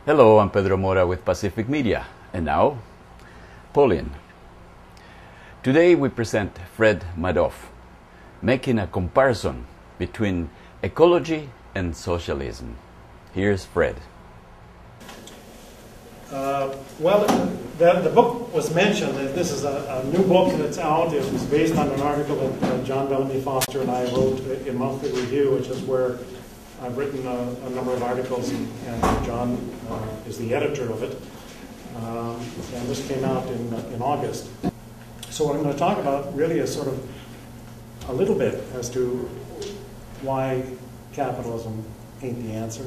Hello, I'm Pedro Mora with Pacific Media. And now, Pauline. Today we present Fred Magdoff, making a comparison between ecology and socialism. Here's Fred. The book was mentioned. This is a new book that's out. It was based on an article that John Bellamy Foster and I wrote in Monthly Review, which is where I've written a number of articles, and John is the editor of it. And this came out in August. So what I'm going to talk about really is sort of a little bit as to why capitalism ain't the answer,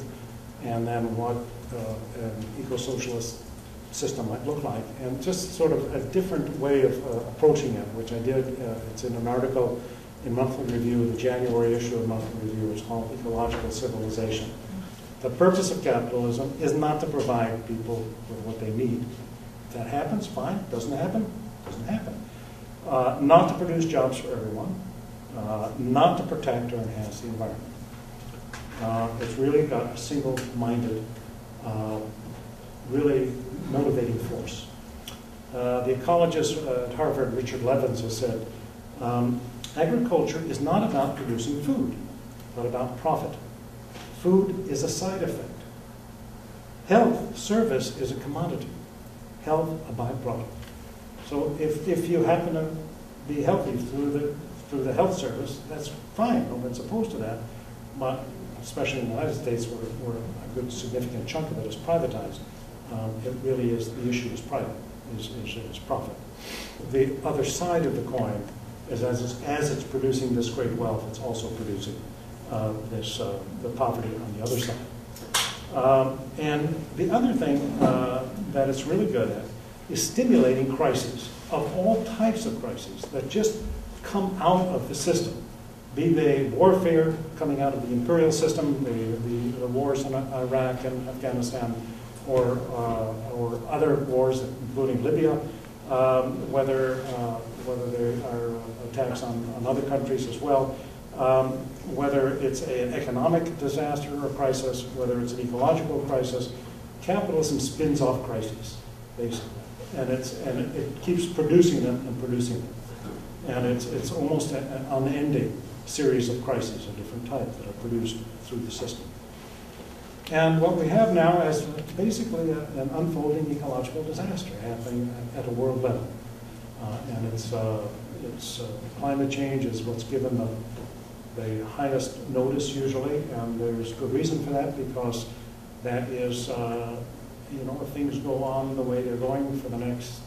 and then what an eco-socialist system might look like, and just sort of a different way of approaching it, which I did. It's in an article in Monthly Review, the January issue of Monthly Review. It's called Ecological Civilization. The purpose of capitalism is not to provide people with what they need. If that happens, fine. Doesn't happen, doesn't happen. Not to produce jobs for everyone, not to protect or enhance the environment. It's really got a single-minded, really motivating force. The ecologist at Harvard, Richard Levins, has said, agriculture is not about producing food, but about profit. Food is a side effect. Health service is a commodity. Health a byproduct. So if you happen to be healthy through the health service, that's fine. No one's opposed to that. But especially in the United States, where a good significant chunk of it is privatized, it really is, the issue is private, is profit. The other side of the coin is as it's producing this great wealth, it's also producing the poverty on the other side. And the other thing that it's really good at is stimulating crises of all types of crises that just come out of the system. Be they warfare coming out of the imperial system, the wars in Iraq and Afghanistan, or other wars, including Libya, whether there are attacks on other countries as well, whether it's an economic disaster or crisis, whether it's an ecological crisis. Capitalism spins off crises, basically, and it keeps producing them and producing them, and it's almost an unending series of crises of different types that are produced through the system. And what we have now is basically an unfolding ecological disaster happening at a world level. And it's climate change is what's given the highest notice usually, and there's good reason for that, because that is, if things go on the way they're going for the next,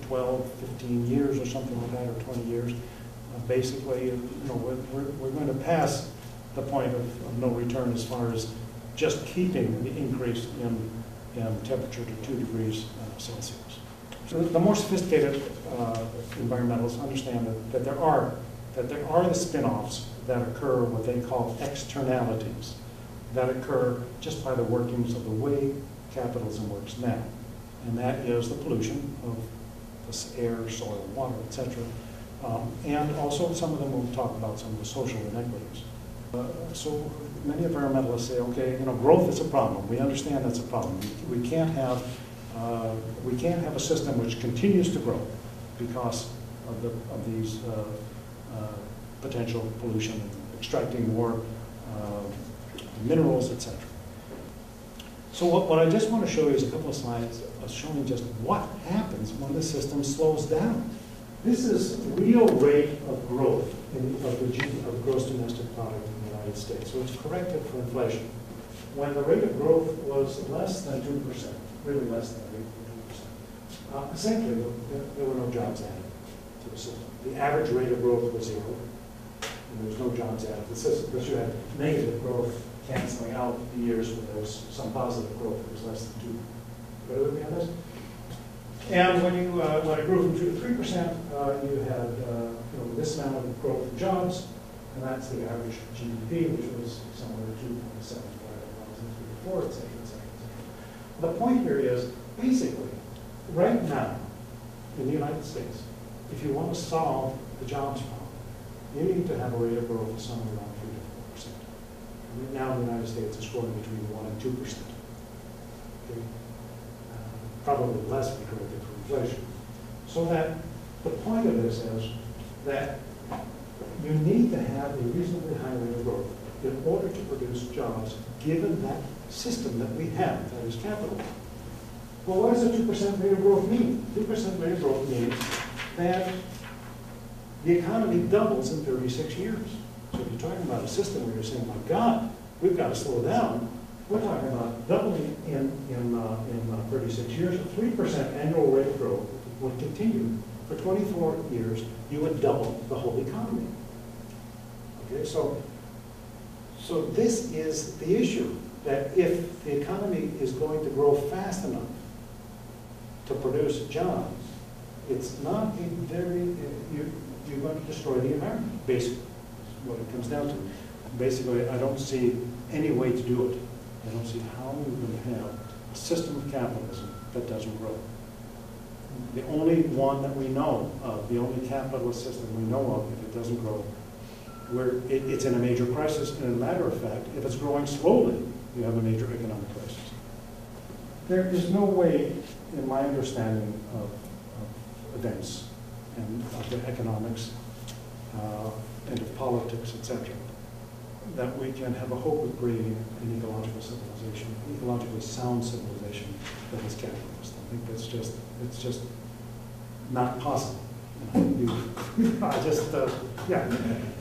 12, 15 years or something like that, or 20 years, basically, we're going to pass the point of no return as far as just keeping the increase in temperature to 2 degrees Celsius. So the more sophisticated environmentalists understand that there are the spin-offs that occur, what they call externalities, that occur just by the workings of the way capitalism works now. And that is the pollution of this air, soil, water, etc. And also some of them will talk about some of the social inequities. So many environmentalists say, okay, growth is a problem. We understand that's a problem. We can't have a system which continues to grow because of these potential pollution, and extracting more minerals, etc. So what I just want to show you is a couple of slides showing just what happens when the system slows down. This is real rate of growth of gross domestic product in the United States. So it's corrected for inflation. When the rate of growth was less than 2%, really less than 2%, essentially there were no jobs added to the system. The average rate of growth was 0, and there was no jobs added to the system, because you had negative growth canceling out the years when there was some positive growth. It was less than 2. Bear with me on this? And when it grew from 2 to 3%, you had this amount of growth in jobs, and that's the average GDP, which was somewhere 2.75 2004, etc., etc. The point here is, basically, right now, in the United States, if you want to solve the jobs problem, you need to have a rate of growth of somewhere around 3 to 4%. Now in the United States, it's growing between 1 and 2%. Okay? Probably less if you correct it for inflation. So that the point of this is that you need to have a reasonably high rate of growth in order to produce jobs given that system that we have, that is capitalism. Well, what does a 2% rate of growth mean? 2% rate of growth means that the economy doubles in 36 years. So if you're talking about a system where you're saying, my God, we've got to slow down, we're talking about doubling in 36 years. A 3% annual rate of growth would continue for 24 years. You would double the whole economy. Okay, so this is the issue, that if the economy is going to grow fast enough to produce jobs, it's not a very, you're going to destroy the environment, basically, is what it comes down to. Basically, I don't see any way to do it. I don't see how we're going to have a system of capitalism that doesn't grow. The only one that we know of, the only capitalist system we know of, if it doesn't grow, it's in a major crisis. And as a matter of fact, if it's growing slowly, you have a major economic crisis. There is no way, in my understanding of events and of the economics and of politics, etc., that we can have a hope of creating an ecological civilization, an ecologically sound civilization that is capitalist. I think it's just not possible. Yeah.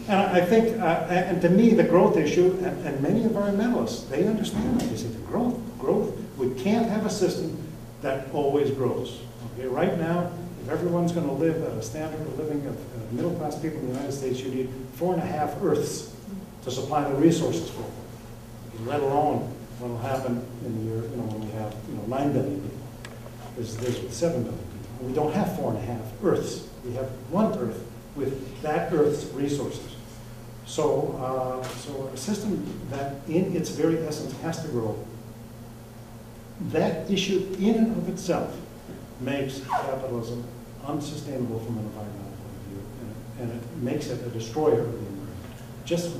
And I think, and to me, the growth issue, and many environmentalists, they understand that. They say the growth, we can't have a system that always grows. Okay, right now, if everyone's going to live at a standard of living of middle-class people in the United States, you need 4.5 Earths to supply the resources for them, let alone what will happen in the year, when we have 9 billion people. There's 7 billion people. We don't have 4.5 Earths. We have 1 Earth with that Earth's resources. So, so a system that in its very essence has to grow, that issue in and of itself makes capitalism unsustainable from an environmental point of view, and it makes it a destroyer of the environment. Just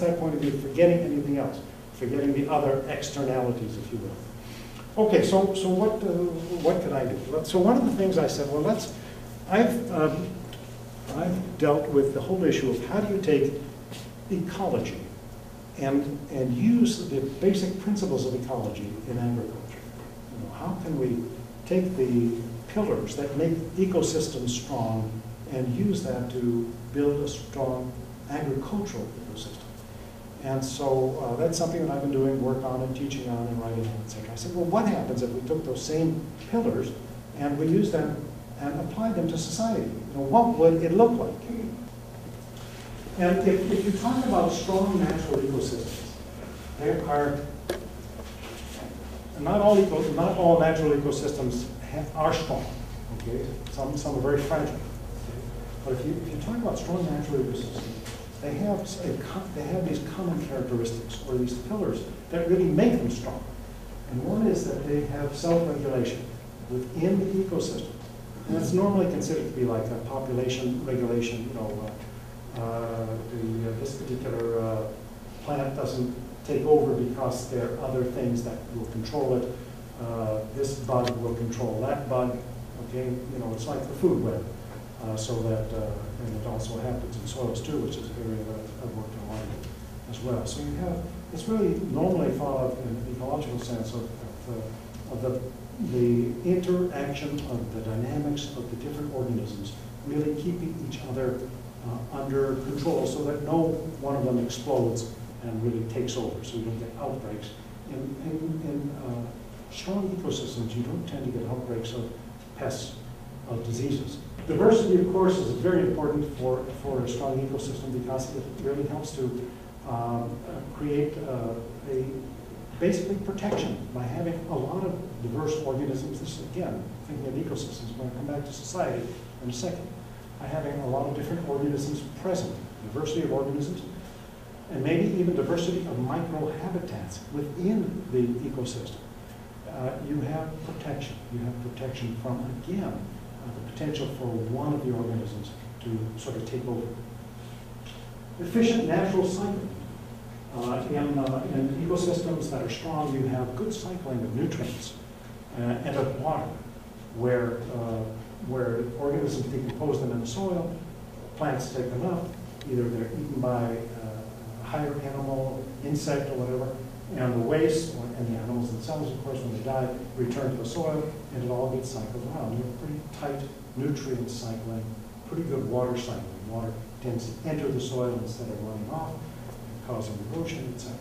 that point of view, forgetting anything else, forgetting the other externalities, if you will. Okay, so what can I do? So one of the things I said, well, I've dealt with the whole issue of how do you take ecology and use the basic principles of ecology in agriculture. How can we take the pillars that make ecosystems strong and use that to build a strong agricultural ecosystem? And so that's something that I've been doing work on and teaching on and writing on, etc. I said, well, what happens if we took those same pillars and we use them and applied them to society? What would it look like? And if you talk about strong natural ecosystems, there are not all natural ecosystems are strong. Okay, some are very fragile. Okay? But if you talk about strong natural ecosystems, they have these common characteristics, or these pillars that really make them strong. And one is that they have self-regulation within the ecosystem. And that's normally considered to be like a population regulation. This particular plant doesn't take over because there are other things that will control it. This bug will control that bug. Okay, it's like the food web. So that, and it also happens in soils too, which is an area that I've worked on as well. So you have, it's really normally thought of in an ecological sense of the interaction of the dynamics of the different organisms really keeping each other under control so that no one of them explodes and really takes over, so you don't get outbreaks. In strong ecosystems, you don't tend to get outbreaks of pests, of diseases. Diversity, of course, is very important for a strong ecosystem because it really helps to create basically protection by having a lot of diverse organisms. This, again, thinking of ecosystems, I'm going to come back to society in a second. By having a lot of different organisms present, diversity of organisms, and maybe even diversity of microhabitats within the ecosystem. You have protection. You have protection from, again, the potential for one of the organisms to sort of take over. Efficient natural cycling. In ecosystems that are strong, you have good cycling of nutrients enter the water, where organisms decompose them in the soil, plants take them up, either they're eaten by a higher animal, insect, or whatever, and the waste, and the animals themselves, of course, when they die, return to the soil, and it all gets cycled around. You have pretty tight nutrient cycling, pretty good water cycling. Water tends to enter the soil instead of running off, causing erosion, etc.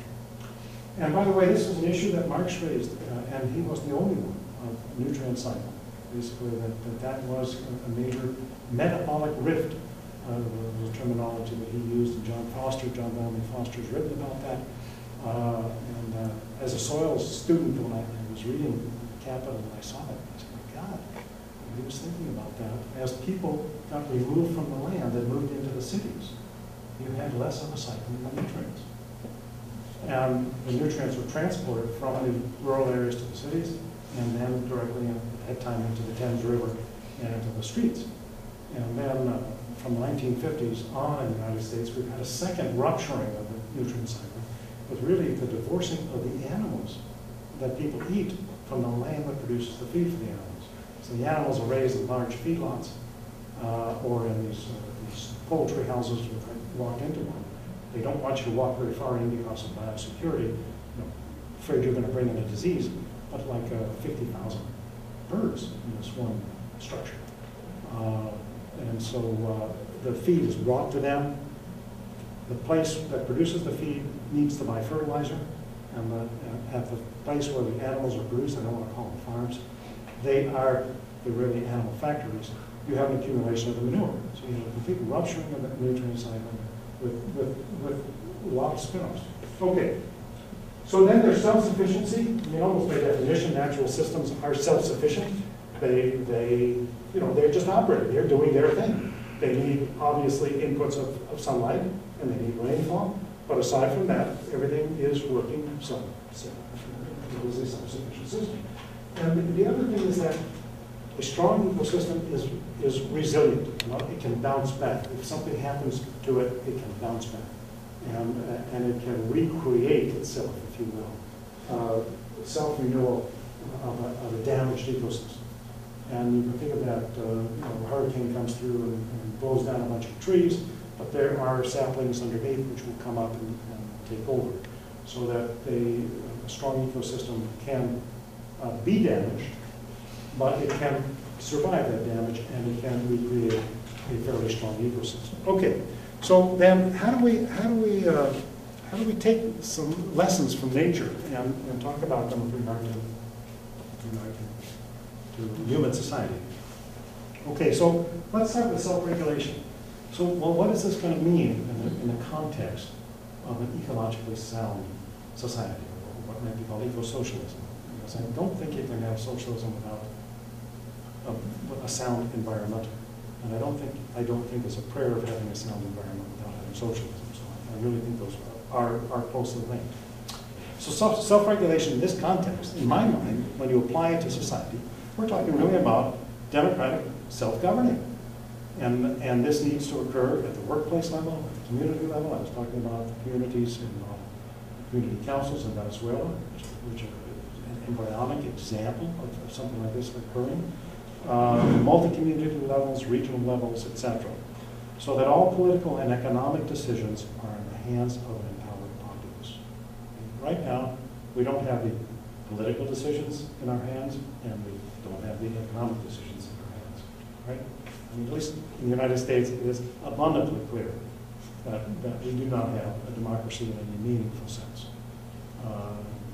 And by the way, this was an issue that Marx raised, and he was the only one of nutrient cycling. Basically, that was a major metabolic rift, the terminology that he used, and John Bellamy Foster has written about that. As a soils student, when I was reading Capital and I saw that, I said, my God, he was thinking about that. As people got removed from the land and moved into the cities, you had less of a cycling of nutrients. And the nutrients were transported from the rural areas to the cities, and then directly at time into the Thames River and into the streets. And then from the 1950s on in the United States, we've had a second rupturing of the nutrient cycle, with really the divorcing of the animals that people eat from the land that produces the feed for the animals. So the animals are raised in large feedlots or in these poultry houses. I walked into one. They don't want you to walk very far in because of biosecurity, afraid you're going to bring in a disease, but like 50,000 birds in this one structure. And so the feed is brought to them. The place that produces the feed needs to buy fertilizer, and at the place where the animals are produced, I don't want to call them farms, they're really animal factories. You have an accumulation of the manure. So you have a complete rupturing of the nutrient cycle with a lot of spin-offs. Okay. So then there's self-sufficiency. I mean, almost by definition, natural systems are self-sufficient. They're just operating. They're doing their thing. They need, obviously, inputs of sunlight, and they need rainfall. But aside from that, everything is working it is a self-sufficient system. And the other thing is that a strong ecosystem is resilient. It can bounce back. If something happens to it, it can bounce back. And it can recreate itself, if you will. Self-renewal of a damaged ecosystem. And you can think of that, a hurricane comes through and blows down a bunch of trees, but there are saplings underneath which will come up and take over. So that a strong ecosystem can be damaged, but it can survive that damage and it can recreate a fairly strong ecosystem. Okay, so then how do we take some lessons from nature and talk about them with regard to human society? Okay, so let's start with self-regulation. So, well, what is this going to mean in the context of an ecologically sound society, or what might be called eco-socialism? Because I don't think you can have socialism without a sound environment, and I don't think it's a prayer of having a sound environment without having socialism. So I really think those are closely linked. So self-regulation in this context, in my mind, when you apply it to society, we're talking really about democratic self-governing. And this needs to occur at the workplace level, at the community level. I was talking about the communities in community councils in Venezuela, which are an embryonic example of something like this occurring. Multi-community levels, regional levels, etc. So that all political and economic decisions are in the hands of an empowered populace. Right now, we don't have the political decisions in our hands, and we don't have the economic decisions in our hands, right? I mean, at least in the United States, it is abundantly clear that we do not have a democracy in any meaningful sense.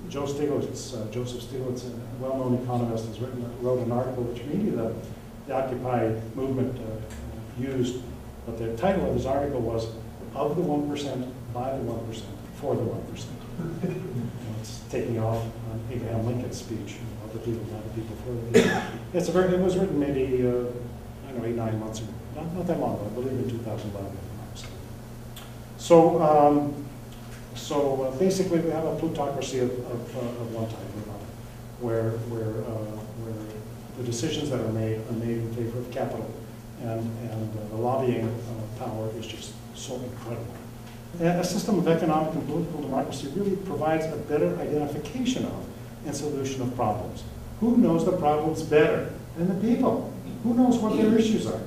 Joseph Stiglitz, a well-known economist, wrote an article which maybe the Occupy movement used, but the title of his article was "Of the 1%, by the 1%, for the 1%." It's taking off on Abraham Lincoln's speech, of the people, by the people, for the people. It was written maybe 8, 9 months ago, not that long ago, I believe in 2011. So basically, we have a plutocracy of one type or another, where the decisions that are made in favor of capital, and the lobbying power is just so incredible. And a system of economic and political democracy really provides a better identification of and solution of problems. Who knows the problems better than the people? Who knows what their issues are?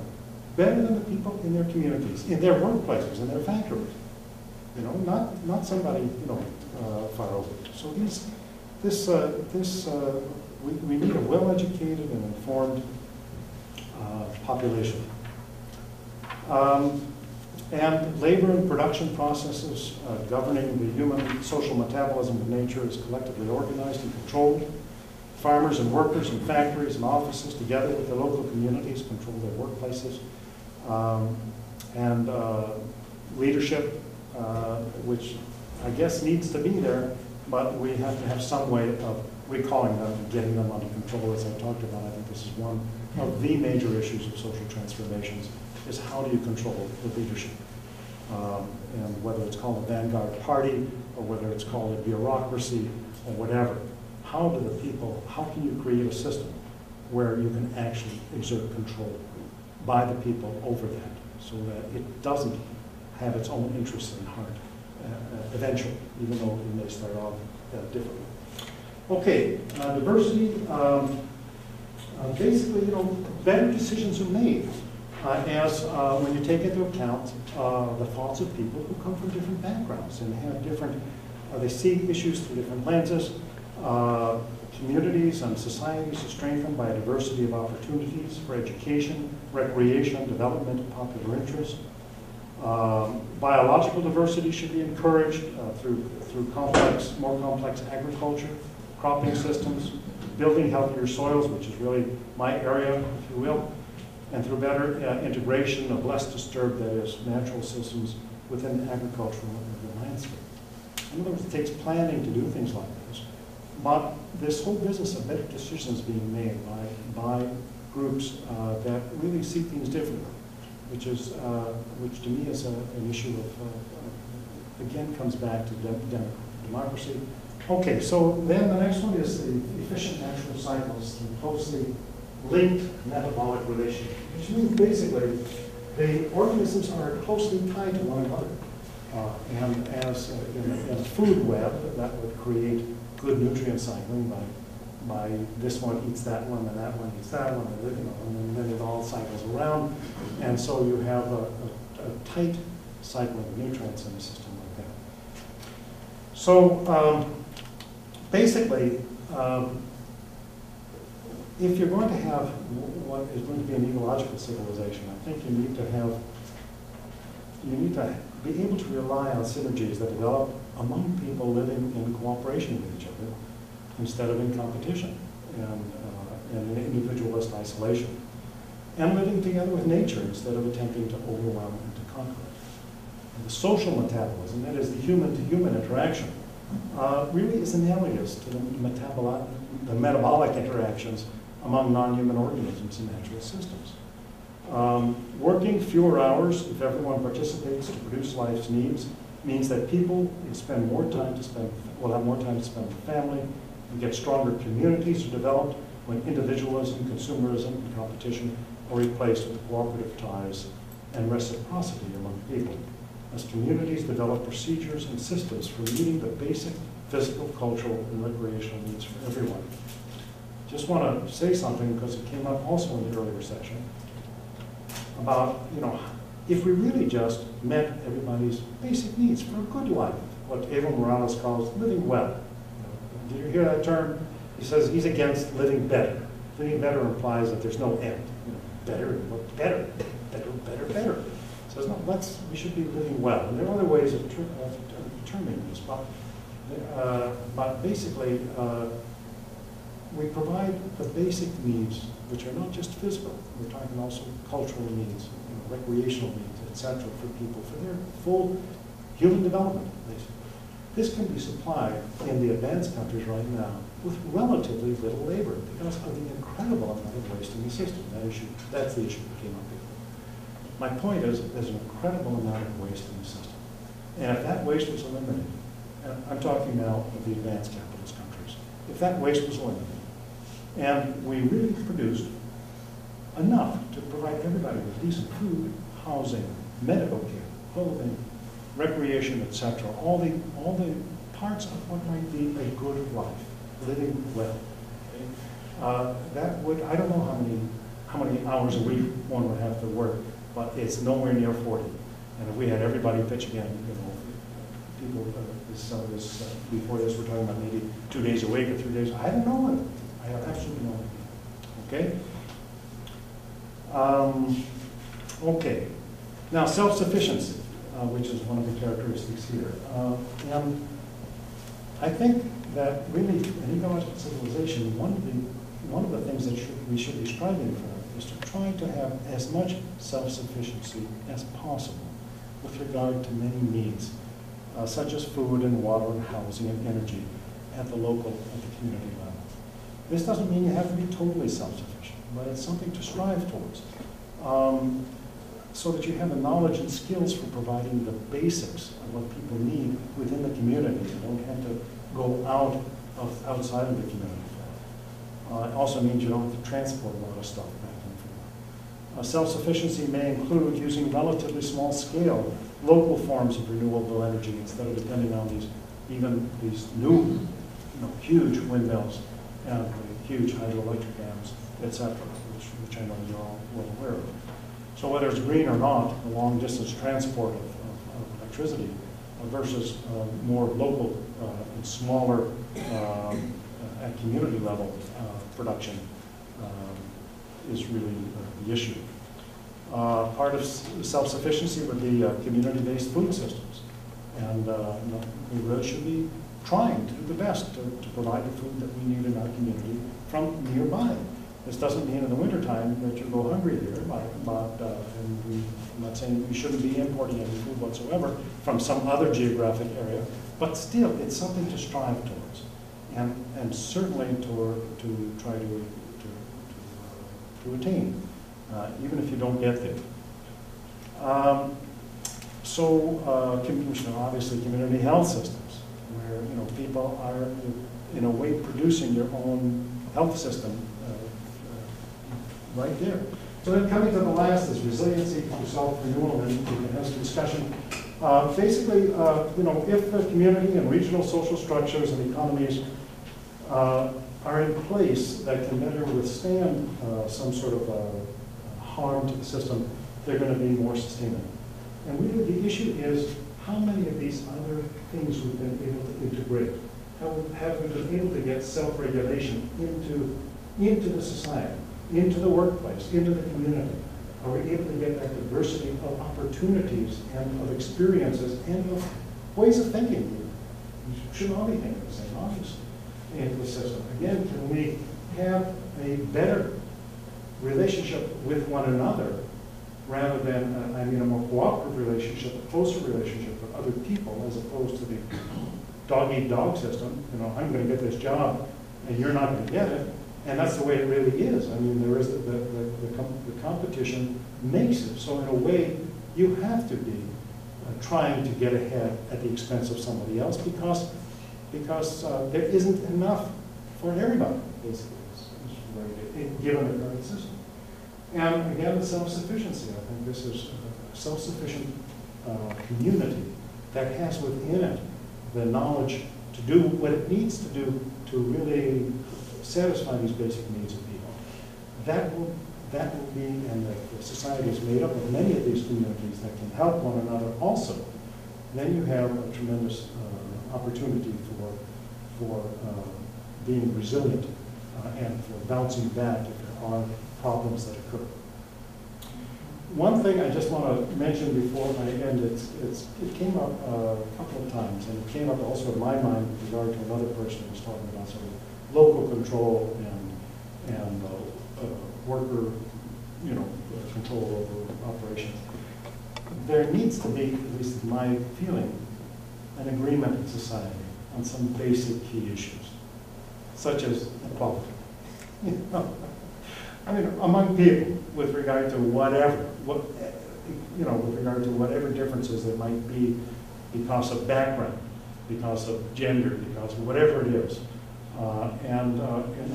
Better than the people in their communities, in their workplaces, in their factories. You know, not somebody, you know, far over. So we need a well-educated and informed population. And labor and production processes governing the human social metabolism of nature is collectively organized and controlled. Farmers and workers and factories and offices, together with the local communities, control their workplaces. And leadership, which I guess needs to be there, but we have to have some way of recalling them and getting them under control, as I talked about. I think this is one of the major issues of social transformations, is how do you control the leadership? And whether it's called a vanguard party, or whether it's called a bureaucracy, or whatever. How do the people, how can you create a system where you can actually exert control by the people over that, so that it doesn't have its own interests in heart eventually, even though it may start off differently. Okay, diversity, basically, you know, better decisions are made as when you take into account the thoughts of people who come from different backgrounds and have different, they see issues through different lenses. Communities and societies are strengthened by a diversity of opportunities for education, recreation, development, and popular interest. Biological diversity should be encouraged through more complex agriculture, cropping systems, building healthier soils, which is really my area, if you will, and through better integration of less disturbed, that is, natural systems within the agricultural landscape. In other words, it takes planning to do things like this. But this whole business of better decisions being made by groups that really see things differently, which to me is an issue of, again, comes back to democracy. Okay, so then the next one is the efficient natural cycles through closely linked metabolic relationship, which means basically the organisms are closely tied to one another. And as in a food web, that would create good nutrient cycling by this one eats that one, and that one eats that one, and then it all cycles around. And so you have a tight cycle of nutrients in a system like that. So basically, if you're going to have what is going to be an ecological civilization, I think you need to be able to rely on synergies that develop among people living in cooperation with each other instead of in competition and in individualist isolation, and living together with nature instead of attempting to overwhelm and to conquer it. And the social metabolism, that is the human-to-human interaction, really is analogous to the metabolic interactions among non-human organisms in natural systems. Working fewer hours, if everyone participates to produce life's needs, means that people will have more time to spend with family, and get stronger communities are developed when individualism, consumerism, and competition are replaced with cooperative ties and reciprocity among people, as communities develop procedures and systems for meeting the basic physical, cultural, and recreational needs for everyone. Just want to say something, because it came up also in the earlier session, about, you know, if we really just met everybody's basic needs for a good life, what Evo Morales calls living well. Did you hear that term? He says he's against living better. Living better implies that there's no end. You know, better. He says, no, we should be living well. And there are other ways of determining this, but basically, we provide the basic needs, which are not just physical. We're talking also cultural needs, recreational needs, etc., for people, for their full human development, basically. This can be supplied in the advanced countries right now with relatively little labor because of the incredible amount of waste in the system. That's the issue that came up before. My point is, there's an incredible amount of waste in the system. And if that waste was eliminated, and I'm talking now of the advanced capitalist countries, if that waste was eliminated, and we really produced enough to provide everybody with decent food, housing, medical care, clothing, recreation, etc., all the parts of what might be a good life, living well. Okay? that would, I don't know how many hours a week one would have to work, but it's nowhere near 40. And if we had everybody pitching in, people, before this, we're talking about maybe 2 days a week or 3 days. I don't know. I have absolutely no idea. Okay? Okay. Now, self-sufficiency, which is one of the characteristics here. And I think that really, in ecological civilization, one of the things that we should be striving for is to try to have as much self-sufficiency as possible with regard to many needs, such as food and water and housing and energy at the local and the community level. This doesn't mean you have to be totally self-sufficient, but it's something to strive towards, so that you have the knowledge and skills for providing the basics of what people need within the community. You don't have to go outside of the community. It also means you don't have to transport a lot of stuff back and forth. Self-sufficiency may include using relatively small scale local forms of renewable energy instead of depending on these new, huge windmills and huge hydroelectric dams, etc., which I know you're all well aware of. So whether it's green or not, the long distance transport of electricity versus more local and smaller at community level production is really the issue. Part of self-sufficiency would be community-based food systems. And we really should be trying to do the best to provide the food that we need in our community from nearby. This doesn't mean in the wintertime that you go hungry here, I'm not saying we shouldn't be importing any food whatsoever from some other geographic area, but still, it's something to strive towards, and certainly to try to attain, even if you don't get there. Obviously, community health systems, where people are in a way producing their own health system right there. So then coming to the last is resiliency through self-renewal, and we can have some discussion. Basically, if the community and regional social structures and economies are in place that can better withstand some sort of harm to the system, they're going to be more sustainable. And really the issue is how many of these other things we've been able to integrate. Have we been able to get self-regulation into the society, into the workplace, into the community? Are we able to get that diversity of opportunities and of experiences and of ways of thinking? We should all be thinking the same, obviously, into the system. Again, can we have a better relationship with one another rather than, a more cooperative relationship, a closer relationship with other people as opposed to the dog-eat-dog system? I'm going to get this job and you're not going to get it. And that's the way it really is. There is the competition makes it. So in a way, you have to be trying to get ahead at the expense of somebody else because there isn't enough for everybody, basically, given the current system. And again, the self-sufficiency. I think this is a self-sufficient community that has within it the knowledge to do what it needs to do to really satisfy these basic needs of people. That will be, and the society is made up of many of these communities that can help one another also. Then you have a tremendous opportunity for being resilient and for bouncing back if there are problems that occur. One thing I just want to mention before I end, it came up a couple of times, and it came up also in my mind with regard to another person who was talking about sort of local control and worker, control over operations. There needs to be, at least in my feeling, an agreement in society on some basic key issues, such as equality. Among people, with regard to whatever, with regard to whatever differences there might be because of background, because of gender, because of whatever it is. And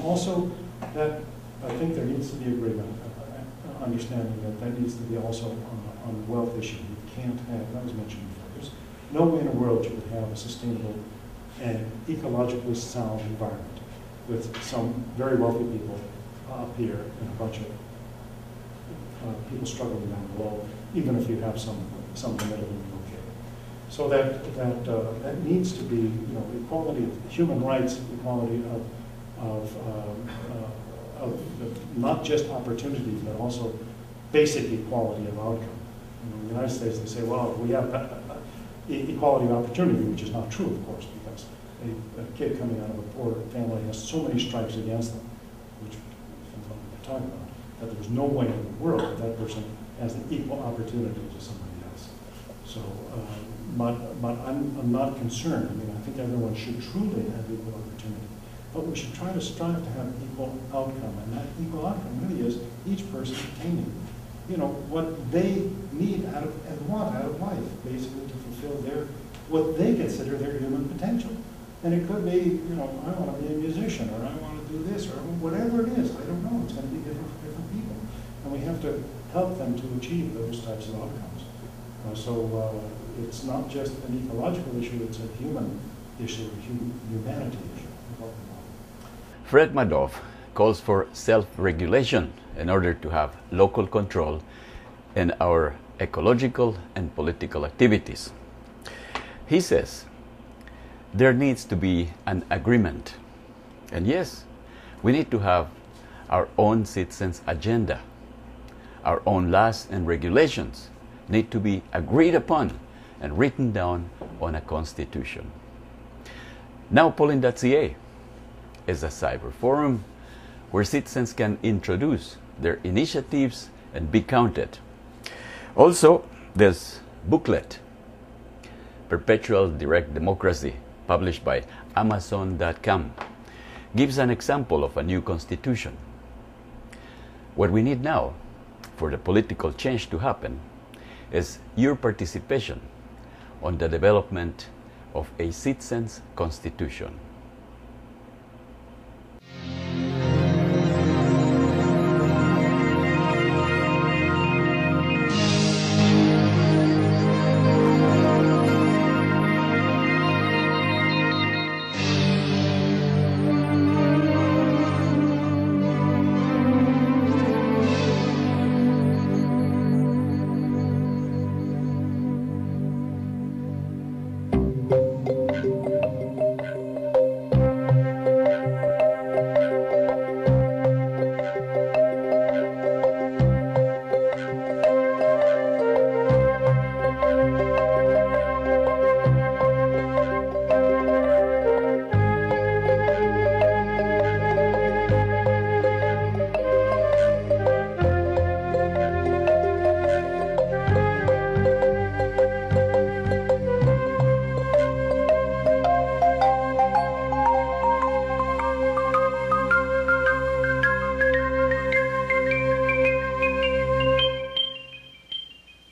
also that I think there needs to be agreement, understanding that needs to be also on the wealth issue. You can't have, that was mentioned before, there's no way in the world you would have a sustainable and ecologically sound environment with some very wealthy people up here and a bunch of people struggling down below, even if you have some in the middle of the okay. So that needs to be, equality of human rights, equality of not just opportunities, but also basic equality of outcome. In the United States, they say, well, we have equality of opportunity, which is not true, of course, because a kid coming out of a poor family has so many stripes against them, which we're talking about, that there's no way in the world that that person has an equal opportunity to somebody else. So, but I'm not concerned. I mean, I think everyone should truly have equal opportunity. But we should try to strive to have equal outcome. And that equal outcome really is each person obtaining, what they need and want out of life, basically to fulfill what they consider their human potential. And it could be, I want to be a musician, or I want to do this, or whatever it is. I don't know. It's going to be different for different people. And we have to help them to achieve those types of outcomes. So it's not just an ecological issue, it's a human issue, a humanity issue. Fred Magdoff calls for self-regulation in order to have local control in our ecological and political activities. He says there needs to be an agreement. And yes, we need to have our own citizens' agenda. Our own laws and regulations need to be agreed upon and written down on a constitution. Now Pollen.ca is a cyber forum where citizens can introduce their initiatives and be counted. Also, this booklet, Perpetual Direct Democracy, published by Amazon.com, gives an example of a new constitution. What we need now for the political change to happen is your participation on the development of a citizens' constitution.